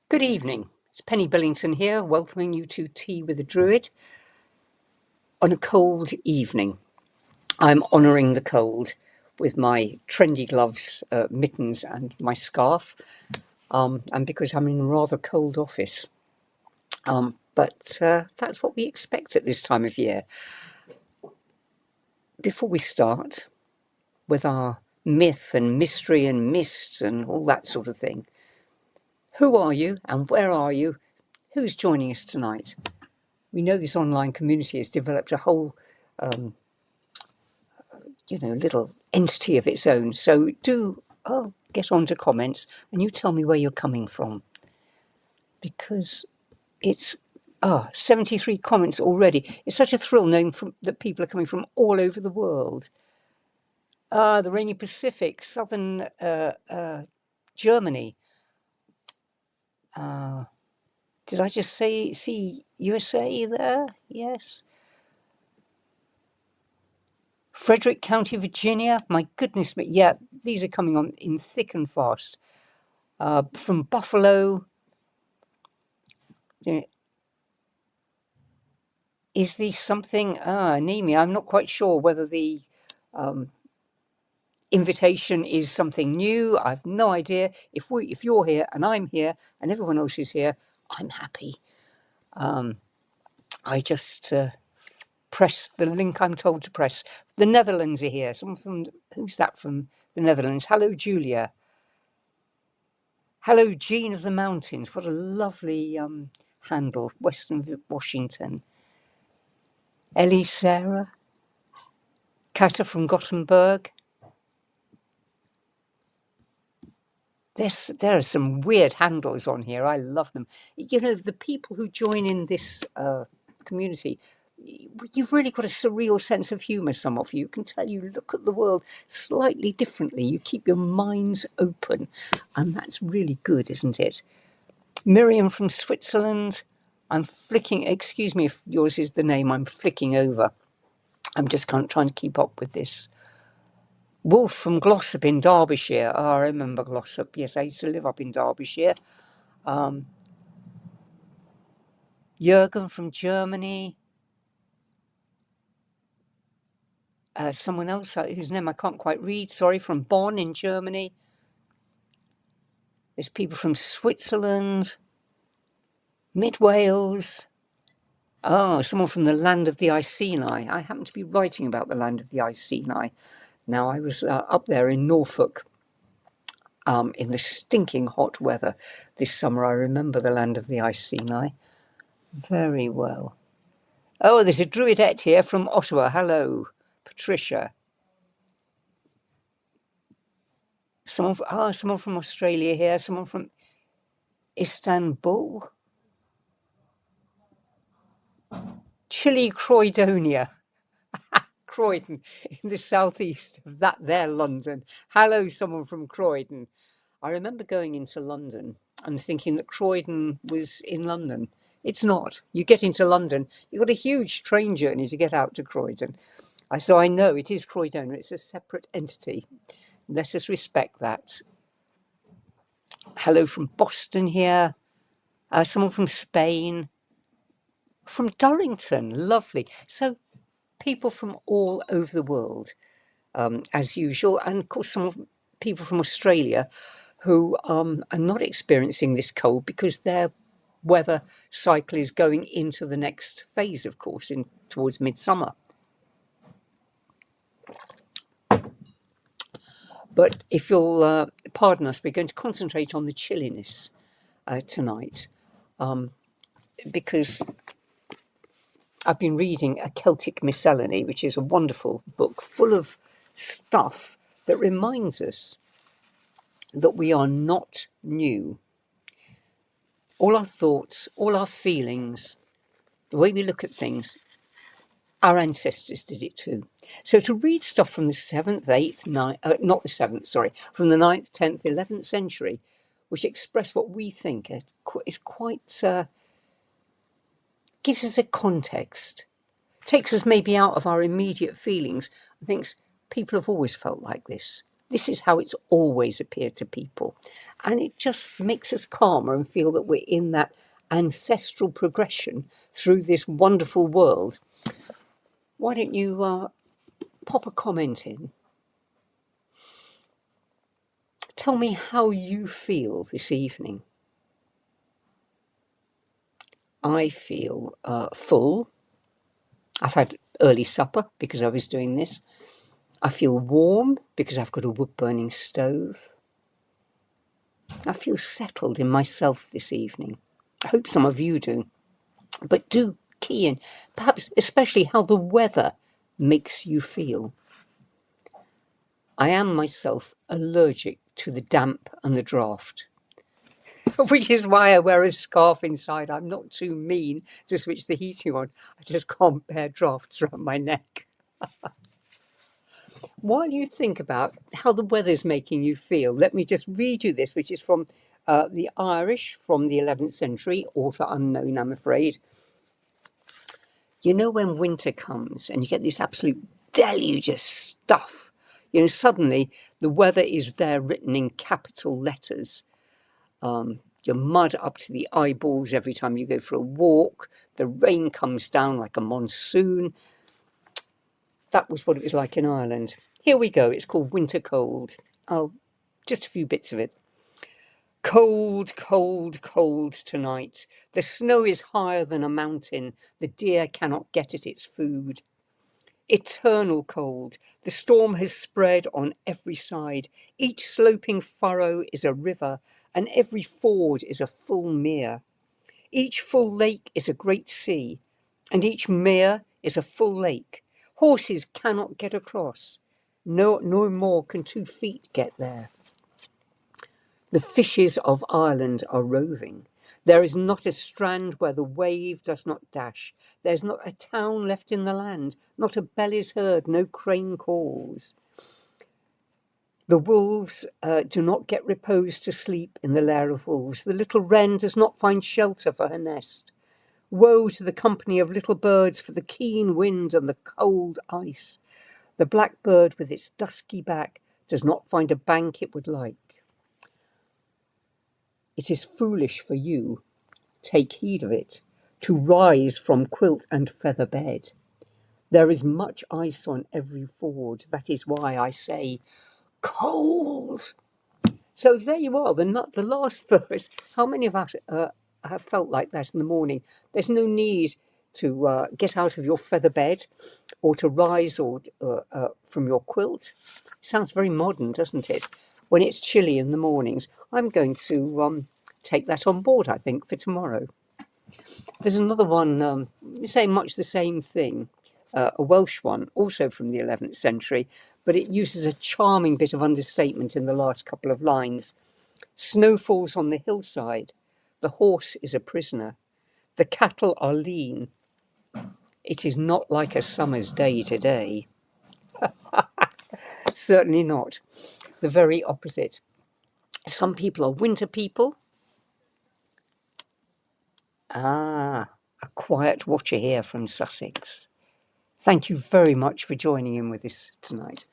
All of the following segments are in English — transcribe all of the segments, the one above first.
Good evening, it's Penny Billington here, welcoming you to Tea with a Druid on a cold evening. I'm honouring the cold with my trendy gloves, mittens and my scarf, and because I'm in a rather cold office. But that's what we expect at this time of year. Before we start with our myth and mystery and mysts and all that sort of thing, who are you and where are you? Who's joining us tonight? We know this online community has developed a whole, little entity of its own. So do get on to comments and you tell me where you're coming from. Because it's 73 comments already. It's such a thrill knowing that people are coming from all over the world. The rainy Pacific, southern Germany. Did I just see USA there? Yes. Frederick County, Virginia. My goodness me. Yeah, these are coming on in thick and fast. From Buffalo. Is there something? Anemia. I'm not quite sure whether the invitation is something new. I've no idea. If you're here and I'm here and everyone else is here, I'm happy. I just press the link I'm told to press. The Netherlands are here. Someone from, who's that from the Netherlands? Hello, Julia. Hello, Jean of the Mountains. What a lovely handle. Western Washington. Ellie Sarah. Kata from Gothenburg. There are some weird handles on here. I love them. You know, the people who join in this community, you've really got a surreal sense of humour, some of you. You can tell you look at the world slightly differently. You keep your minds open. And that's really good, isn't it? Miriam from Switzerland. I'm flicking, excuse me if yours is the name, I'm flicking over. I'm just trying to keep up with this. Wolf from Glossop in Derbyshire. Oh, I remember Glossop. Yes, I used to live up in Derbyshire. Jürgen from Germany. Someone else whose name I can't quite read. Sorry, from Bonn in Germany. There's people from Switzerland. Mid Wales. Oh, someone from the land of the Iceni. I happen to be writing about the land of the Iceni. Now, I was up there in Norfolk in the stinking hot weather this summer. I remember the land of the Iceni very well. Oh, there's a Druidette here from Ottawa. Hello, Patricia. Someone from Australia here. Someone from Istanbul. Chile, Croydonia. Croydon, in the southeast of that there London. Hello, someone from Croydon. I remember going into London and thinking that Croydon was in London. It's not. You get into London, you've got a huge train journey to get out to Croydon. So I know it is Croydon. It's a separate entity. Let us respect that. Hello from Boston here. Someone from Spain. From Durrington. Lovely. So people from all over the world, as usual. And of course, some people from Australia who are not experiencing this cold because their weather cycle is going into the next phase, of course, towards midsummer. But if you'll pardon us, we're going to concentrate on the chilliness tonight, because I've been reading A Celtic Miscellany, which is a wonderful book full of stuff that reminds us that we are not new. All our thoughts, all our feelings, the way we look at things, our ancestors did it too. So to read stuff from the 7th, 8th, 9th, not the 7th, sorry, from the 9th, 10th, 11th century, which express what we think is quite, gives us a context, takes us maybe out of our immediate feelings and thinks people have always felt like this. This is how it's always appeared to people. And it just makes us calmer and feel that we're in that ancestral progression through this wonderful world. Why don't you pop a comment in? Tell me how you feel this evening. I feel full. I've had early supper because I was doing this. I feel warm because I've got a wood-burning stove. I feel settled in myself this evening. I hope some of you do. But do key in, perhaps especially how the weather makes you feel. I am myself allergic to the damp and the draught, which is why I wear a scarf inside. I'm not too mean to switch the heating on. I just can't bear drafts around my neck. While you think about how the weather's making you feel, let me just read you this, which is from the Irish from the 11th century, author unknown, I'm afraid. You know, when winter comes and you get this absolute deluge of stuff, you know, suddenly the weather is there written in capital letters. You're mud up to the eyeballs every time you go for a walk. The rain comes down like a monsoon. That was what it was like in Ireland. Here we go. It's called Winter Cold. Oh, just a few bits of it. Cold, cold, cold tonight. The snow is higher than a mountain. The deer cannot get at its food. Eternal cold. The storm has spread on every side. Each sloping furrow is a river, and every ford is a full mere. Each full lake is a great sea, and each mere is a full lake. Horses cannot get across. No more can 2 feet get there. The fishes of Ireland are roving. There is not a strand where the wave does not dash. There's not a town left in the land. Not a bell is heard, no crane calls. The wolves do not get repose to sleep in the lair of wolves. The little wren does not find shelter for her nest. Woe to the company of little birds for the keen wind and the cold ice. The blackbird with its dusky back does not find a bank it would like. It is foolish for you, take heed of it, to rise from quilt and feather bed. There is much ice on every ford. That is why I say, cold. So there you are, the last verse. How many of us have felt like that in the morning? There's no need to get out of your feather bed or to rise or from your quilt. Sounds very modern, doesn't it? When it's chilly in the mornings. I'm going to take that on board, I think, for tomorrow. There's another one, saying much the same thing, a Welsh one, also from the 11th century, but it uses a charming bit of understatement in the last couple of lines. Snow falls on the hillside. The horse is a prisoner. The cattle are lean. It is not like a summer's day today. Certainly not. The very opposite. Some people are winter people. A quiet watcher here from Sussex. Thank you very much for joining in with us tonight.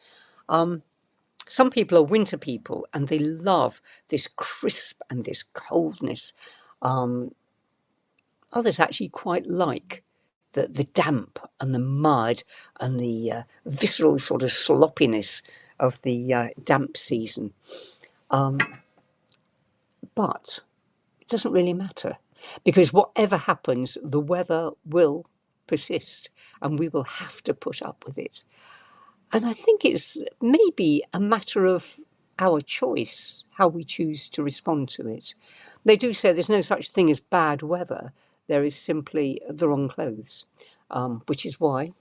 Some people are winter people and they love this crisp and this coldness. Others actually quite like the damp and the mud and the visceral sort of sloppiness of the damp season. But it doesn't really matter, because whatever happens, the weather will persist and we will have to put up with it. And I think it's maybe a matter of our choice how we choose to respond to it. They do say there's no such thing as bad weather. There is simply the wrong clothes, which is why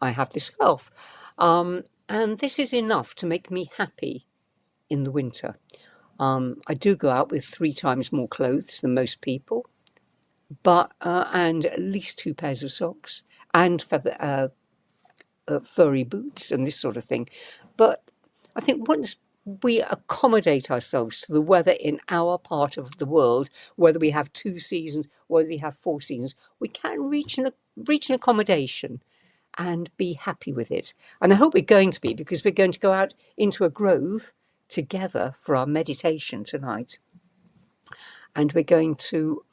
I have this scarf. And this is enough to make me happy in the winter. I do go out with 3 times more clothes than most people, but and at least 2 pairs of socks and furry boots and this sort of thing. But I think once we accommodate ourselves to the weather in our part of the world, whether we have 2 seasons, whether we have 4 seasons, we can reach an accommodation and be happy with it. And I hope we're going to be, because we're going to go out into a grove together for our meditation tonight. And we're going to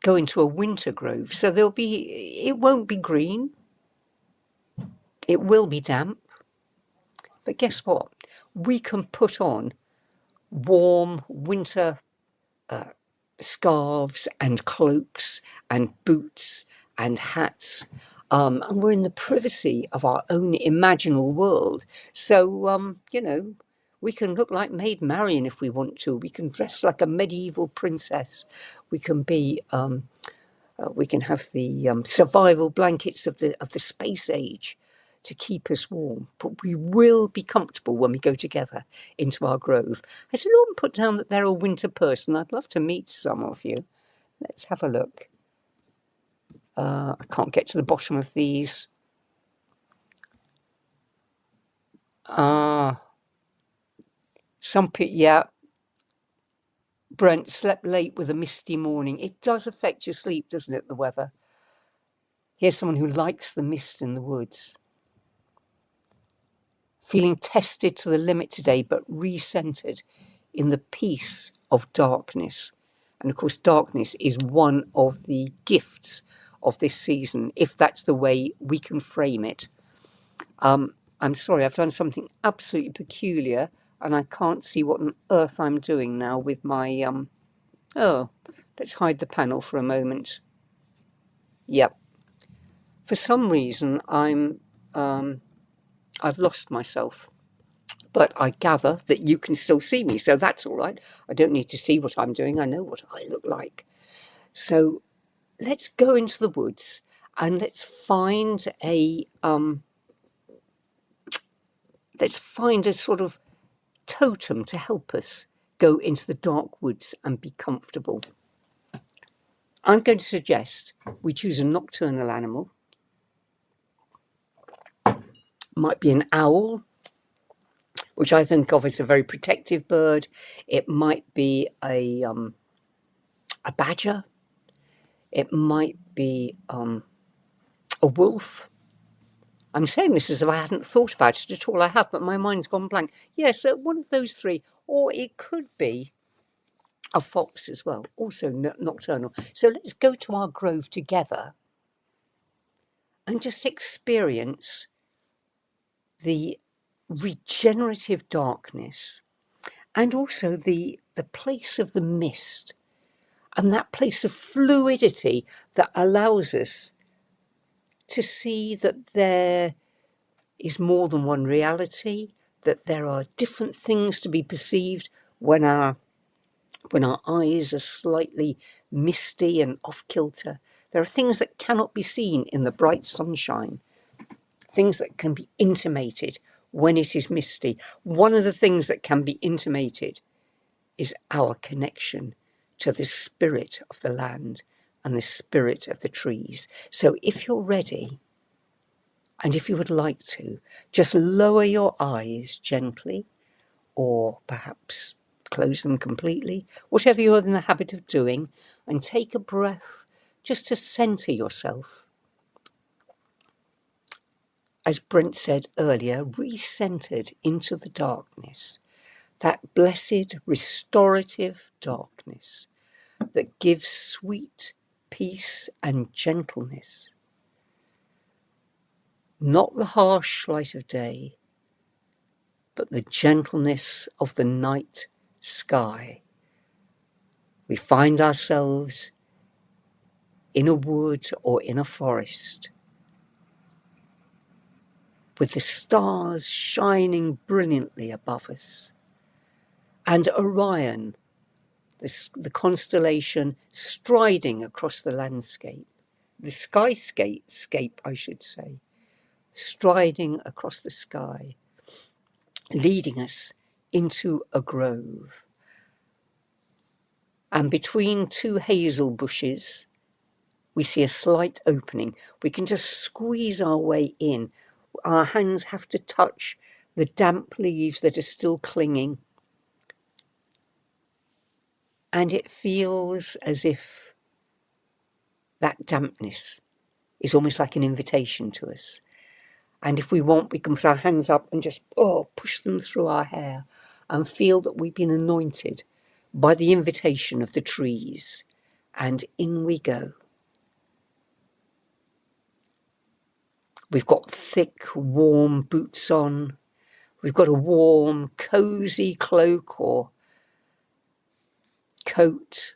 go into a winter grove. So it won't be green. It will be damp. But guess what? We can put on warm winter scarves and cloaks and boots and hats. And we're in the privacy of our own imaginal world. So, we can look like Maid Marian if we want to. We can dress like a medieval princess. We can be... we can have the survival blankets of the space age to keep us warm, but we will be comfortable when we go together into our grove. Has anyone put down that they're a winter person? I'd love to meet some of you. Let's have a look. I can't get to the bottom of these. Some people, yeah. Brent, slept late with a misty morning. It does affect your sleep, doesn't it, the weather? Here's someone who likes the mist in the woods. Feeling tested to the limit today, but re-centered in the peace of darkness. And of course, darkness is one of the gifts of this season, if that's the way we can frame it. I'm sorry, I've done something absolutely peculiar, and I can't see what on earth I'm doing now with my... let's hide the panel for a moment. Yep. For some reason, I've lost myself. But I gather that you can still see me, so that's all right. I don't need to see what I'm doing. I know what I look like. So let's go into the woods and let's find a sort of totem to help us go into the dark woods and be comfortable. I'm going to suggest we choose a nocturnal animal. Might be an owl, which I think of as a very protective bird. It might be a badger. It might be a wolf. I'm saying this as if I hadn't thought about it at all. I have, but my mind's gone blank. Yes, one of those 3. Or it could be a fox as well, also nocturnal. So let's go to our grove together and just experience the regenerative darkness and also the place of the mist and that place of fluidity that allows us to see that there is more than one reality, that there are different things to be perceived when our eyes are slightly misty and off-kilter. There are things that cannot be seen in the bright sunshine, things that can be intimated when it is misty. One of the things that can be intimated is our connection to the spirit of the land and the spirit of the trees. So if you're ready, and if you would like to, just lower your eyes gently, or perhaps close them completely, whatever you're in the habit of doing, and take a breath just to center yourself. As Brent said earlier, re-centered into the darkness, that blessed restorative darkness that gives sweet peace and gentleness. Not the harsh light of day, but the gentleness of the night sky. We find ourselves in a wood or in a forest, with the stars shining brilliantly above us, and Orion, the constellation, striding across the landscape, the skyscape, I should say, striding across the sky, leading us into a grove. And between two hazel bushes, we see a slight opening. We can just squeeze our way in. Our hands have to touch the damp leaves that are still clinging. And it feels as if that dampness is almost like an invitation to us. And if we want, we can put our hands up and just push them through our hair and feel that we've been anointed by the invitation of the trees. And in we go. We've got thick, warm boots on. We've got a warm, cosy cloak or coat.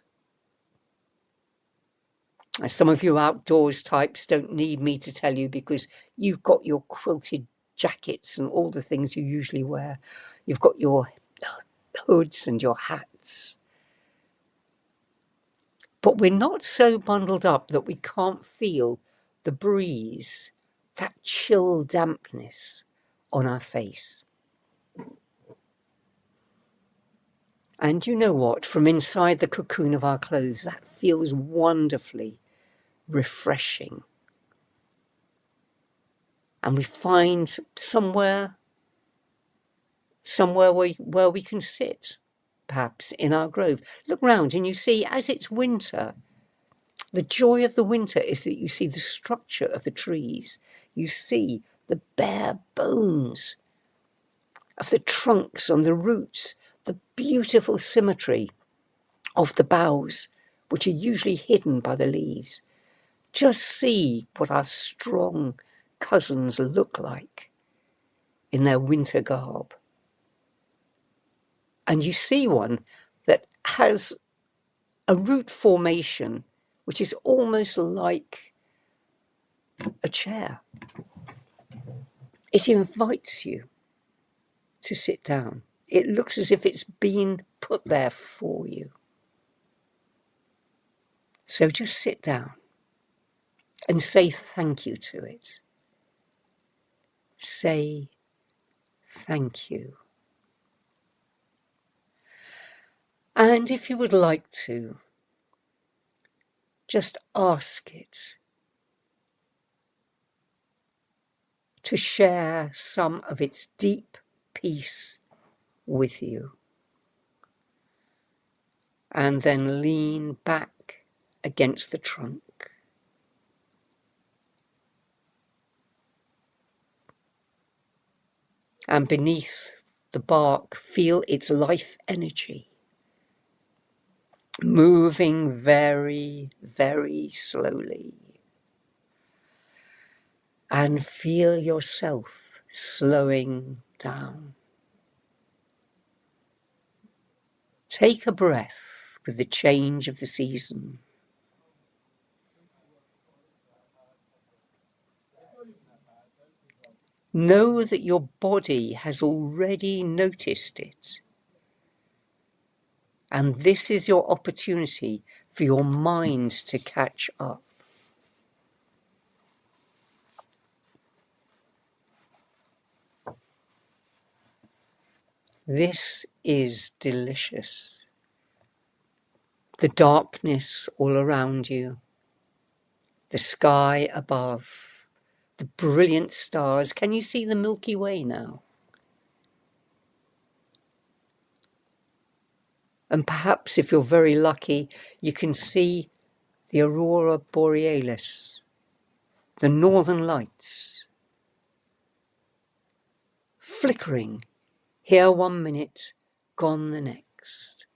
Some of you outdoors types don't need me to tell you, because you've got your quilted jackets and all the things you usually wear. You've got your hoods and your hats. But we're not so bundled up that we can't feel the breeze, that chill dampness on our face. And you know what? From inside the cocoon of our clothes, that feels wonderfully refreshing. And we find somewhere where we can sit, perhaps in our grove. Look round and you see, as it's winter, the joy of the winter is that you see the structure of the trees. You see the bare bones of the trunks and the roots, the beautiful symmetry of the boughs, which are usually hidden by the leaves. Just see what our strong cousins look like in their winter garb. And you see one that has a root formation which is almost like a chair. It invites you to sit down. It looks as if it's been put there for you. So just sit down and say thank you to it. Say thank you. And if you would like to, just ask it to share some of its deep peace with you. And then lean back against the trunk. And beneath the bark, feel its life energy, moving very, very slowly. And feel yourself slowing down. Take a breath with the change of the season. Know that your body has already noticed it. And this is your opportunity for your mind to catch up. This is delicious. The darkness all around you, the sky above, the brilliant stars. Can you see the Milky Way now? And perhaps, if you're very lucky, you can see the aurora borealis, the northern lights, flickering, here 1 minute, gone the next.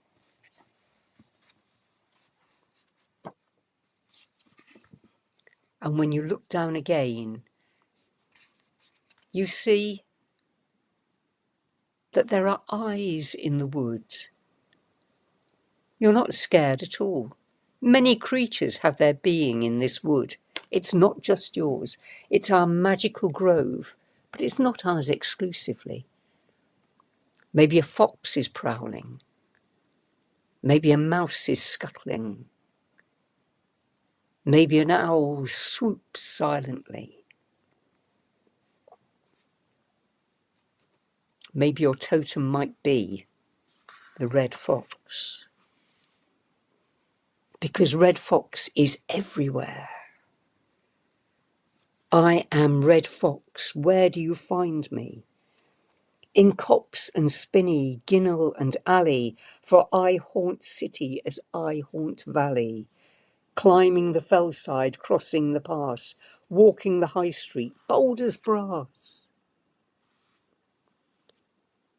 And when you look down again, you see that there are eyes in the woods. You're not scared at all. Many creatures have their being in this wood. It's not just yours. It's our magical grove, but it's not ours exclusively. Maybe a fox is prowling. Maybe a mouse is scuttling. Maybe an owl swoops silently. Maybe your totem might be the red fox. Because red fox is everywhere. I am red fox, where do you find me? In copse and spinney, ginnel and alley, for I haunt city as I haunt valley. Climbing the fellside, crossing the pass, walking the high street, bold as brass.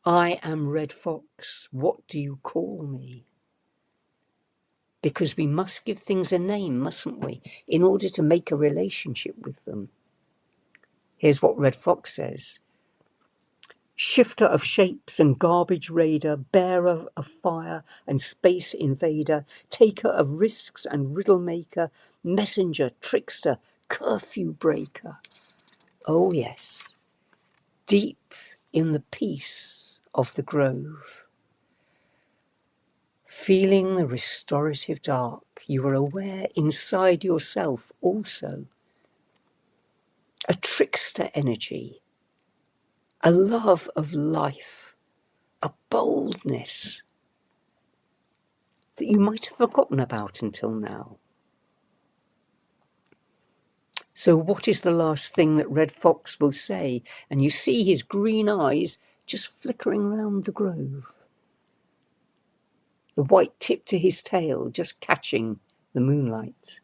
I am red fox, what do you call me? Because we must give things a name, mustn't we, in order to make a relationship with them. Here's what red fox says. Shifter of shapes and garbage raider, bearer of fire and space invader, taker of risks and riddle maker, messenger, trickster, curfew breaker. Oh yes, deep in the peace of the grove, feeling the restorative dark, you are aware inside yourself also. A trickster energy, a love of life, a boldness that you might have forgotten about until now. So what is the last thing that Red Fox will say? And you see his green eyes just flickering round the grove. The white tip to his tail just catching the moonlight.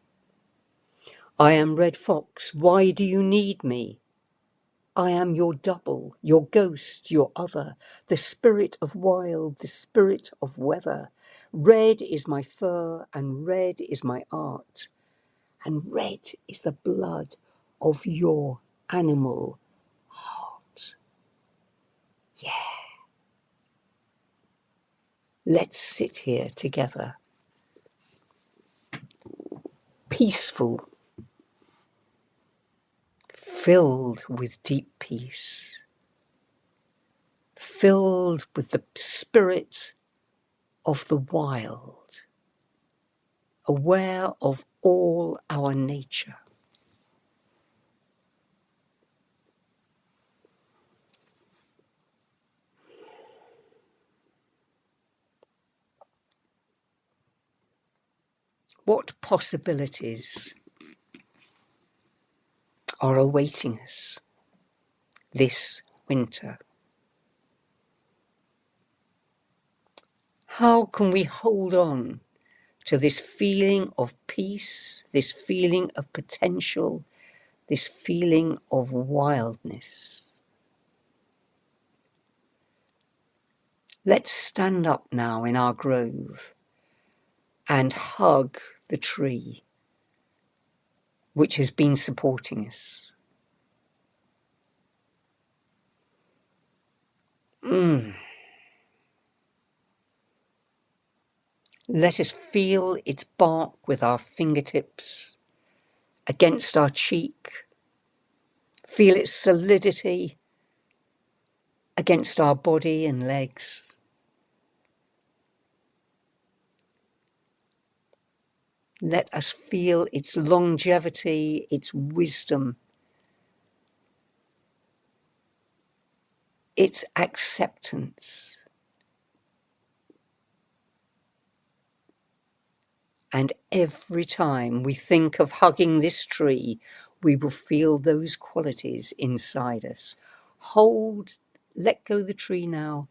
I am Red Fox, why do you need me? I am your double, your ghost, your other, the spirit of wild, the spirit of weather. Red is my fur and red is my art. And red is the blood of your animal heart. Yeah. Let's sit here together. Peaceful. Filled with deep peace. Filled with the spirit of the wild. Aware of all our nature. What possibilities are awaiting us this winter? How can we hold on to this feeling of peace, this feeling of potential, this feeling of wildness? Let's stand up now in our grove and hug the tree which has been supporting us. Let us feel its bark with our fingertips against our cheek. Feel its solidity against our body and legs. Let us feel its longevity, its wisdom, its acceptance. And every time we think of hugging this tree, we will feel those qualities inside us. Hold, let go the tree now,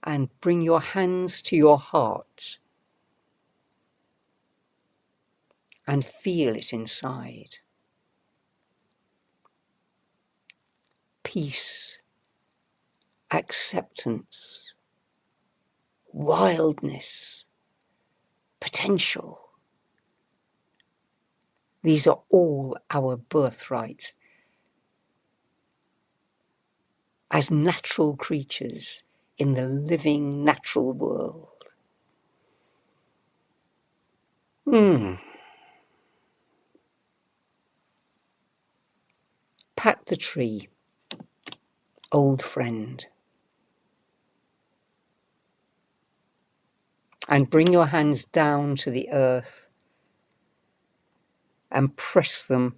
and bring your hands to your heart and feel it inside. Peace, acceptance, wildness, potential. These are all our birthright as natural creatures in the living natural world. Pat the tree. old friend. And bring your hands down to the earth and press them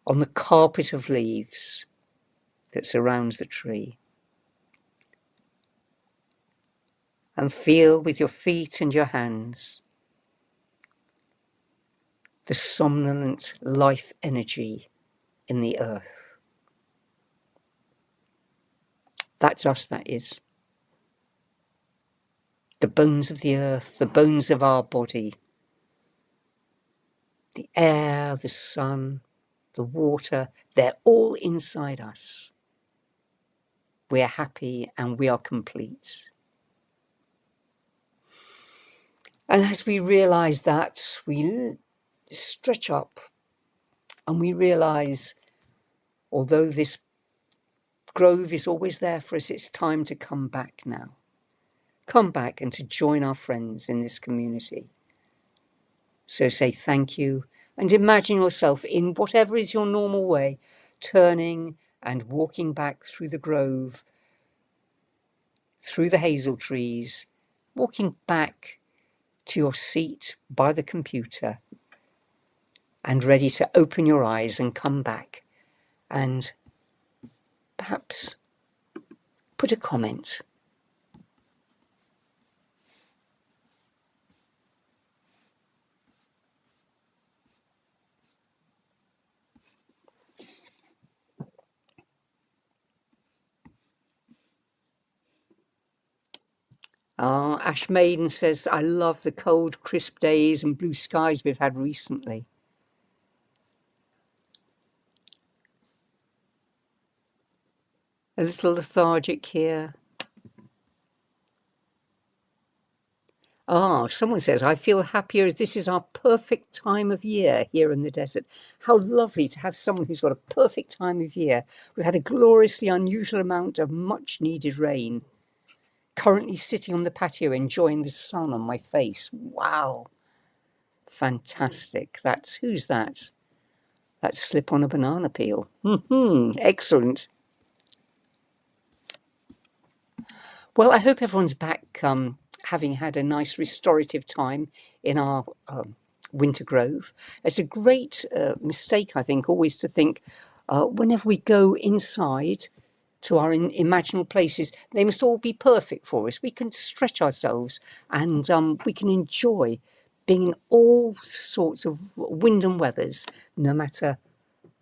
on the carpet of leaves that surrounds the tree. And feel with your feet and your hands the somnolent life energy in the earth. That's us, that is. The bones of the earth, the bones of our body, the air, the sun, the water, they're all inside us. We are happy and we are complete. And as we realize that, we stretch up and we realize, although this grove is always there for us, it's time to come back now. Come back and to join our friends in this community. So say thank you and imagine yourself in whatever is your normal way, turning and walking back through the grove, through the hazel trees, walking back to your seat by the computer and ready to open your eyes and come back and perhaps put a comment. Ash Maiden says, I love the cold, crisp days and blue skies we've had recently. A little lethargic here. Someone says, I feel happier as this is our perfect time of year here in the desert. How lovely to have someone who's got a perfect time of year. We've had a gloriously unusual amount of much needed rain. Currently sitting on the patio enjoying the sun on my face. Wow. Fantastic. Who's that? That's Slip on a Banana Peel. Excellent. Well, I hope everyone's back having had a nice restorative time in our winter grove. It's a great mistake, I think, always to think whenever we go inside to our imaginal places, they must all be perfect for us. We can stretch ourselves and we can enjoy being in all sorts of wind and weathers, no matter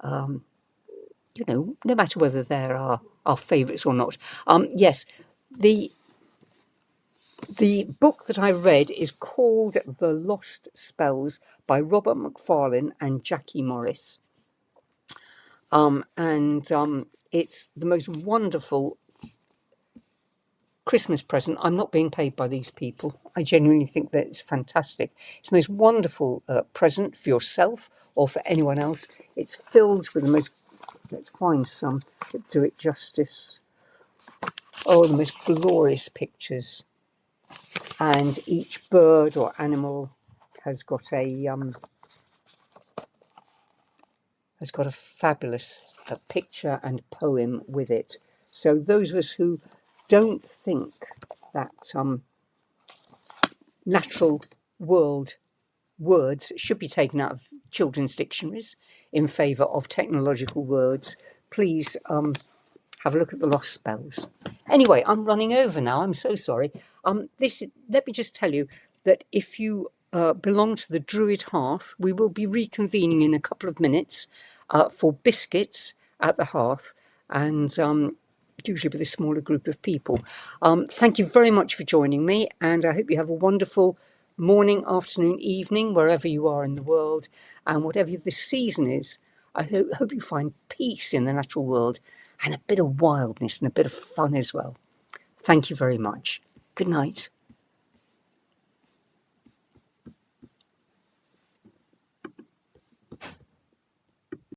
no matter whether they're our favourites or not. Yes, the book that I read is called The Lost Spells by Robert Macfarlane and Jackie Morris. It's the most wonderful Christmas present. I'm not being paid by these people. I genuinely think that it's fantastic. It's the most wonderful present for yourself or for anyone else. It's filled with the most, let's find some that do it justice. Oh, the most glorious pictures. And each bird or animal has got a fabulous picture and poem with it. So those of us who don't think that natural world words should be taken out of children's dictionaries in favour of technological words, please have a look at The Lost Spells. Anyway, I'm running over now. I'm so sorry. Let me just tell you that if you belong to the Druid Hearth, we will be reconvening in a couple of minutes for biscuits at the hearth, and usually with a smaller group of people. Thank you very much for joining me, and I hope you have a wonderful morning, afternoon, evening, wherever you are in the world, and whatever the season is. I hope you find peace in the natural world and a bit of wildness and a bit of fun as well. Thank you very much. Good night.